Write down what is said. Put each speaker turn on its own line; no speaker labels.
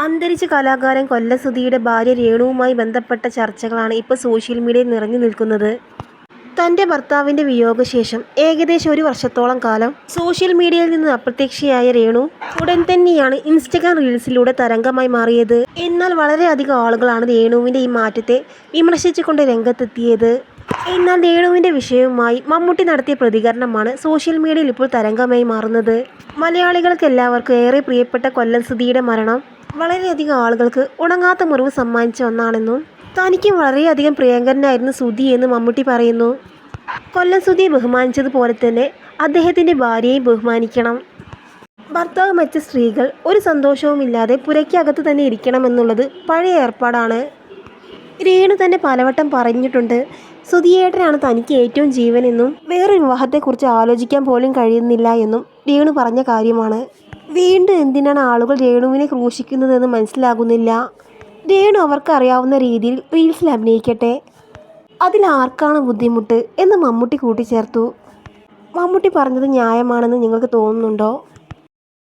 അന്തരിച്ച കലാകാരൻ കൊല്ലം സുധിയുടെ ഭാര്യ രേണുവുമായി ബന്ധപ്പെട്ട ചർച്ചകളാണ് ഇപ്പോൾ സോഷ്യൽ മീഡിയയിൽ നിറഞ്ഞു നിൽക്കുന്നത്. തൻ്റെ ഭർത്താവിൻ്റെ വിയോഗശേഷം ഏകദേശം 1 വർഷത്തോളം കാലം സോഷ്യൽ മീഡിയയിൽ നിന്ന് അപ്രത്യക്ഷയായ രേണു ഉടൻ തന്നെയാണ് ഇൻസ്റ്റഗ്രാം റീൽസിലൂടെ തരംഗമായി മാറിയത്. എന്നാൽ വളരെയധികം ആളുകളാണ് രേണുവിൻ്റെ ഈ മാറ്റത്തെ വിമർശിച്ചുകൊണ്ട് രംഗത്തെത്തിയത്. എന്നാൽ രേണുവിൻ്റെ വിഷയവുമായി മമ്മൂട്ടി നടത്തിയ പ്രതികരണമാണ് സോഷ്യൽ മീഡിയയിൽ ഇപ്പോൾ തരംഗമായി മാറുന്നത്. മലയാളികൾക്ക് എല്ലാവർക്കും ഏറെ പ്രിയപ്പെട്ട കൊല്ലം സുധിയുടെ മരണം വളരെയധികം ആളുകൾക്ക് ഉണങ്ങാത്ത മുറിവ് സമ്മാനിച്ച ഒന്നാണെന്നും തനിക്ക് വളരെയധികം പ്രിയങ്കരനായിരുന്നു സുധി എന്ന് മമ്മൂട്ടി പറയുന്നു. കൊല്ലം സുധിയെ ബഹുമാനിച്ചതുപോലെ തന്നെ അദ്ദേഹത്തിൻ്റെ ഭാര്യയെയും ബഹുമാനിക്കണം. ഭർത്താവ് മറ്റ് സ്ത്രീകൾ ഒരു സന്തോഷവുമില്ലാതെ പുരയ്ക്കകത്ത് തന്നെ ഇരിക്കണമെന്നുള്ളത് പഴയ ഏർപ്പാടാണ്. രേണു തന്നെ പലവട്ടം പറഞ്ഞിട്ടുണ്ട്, സുധിയേട്ടനാണ് തനിക്ക് ഏറ്റവും ജീവനെന്നും വേറൊരു വിവാഹത്തെക്കുറിച്ച് ആലോചിക്കാൻ പോലും കഴിയുന്നില്ല എന്നും രേണു പറഞ്ഞ കാര്യമാണ്. വീണ്ടും എന്തിനാണ് ആളുകൾ രേണുവിനെ ക്രൂശിക്കുന്നതെന്ന് മനസ്സിലാകുന്നില്ല. രേണു അവർക്ക് അറിയാവുന്ന രീതിയിൽ റീൽസിൽ അഭിനയിക്കട്ടെ, അതിലാർക്കാണ് ബുദ്ധിമുട്ട് എന്ന് മമ്മൂട്ടി കൂട്ടിച്ചേർത്തു. മമ്മൂട്ടി പറഞ്ഞത് ന്യായമാണെന്ന് നിങ്ങൾക്ക് തോന്നുന്നുണ്ടോ?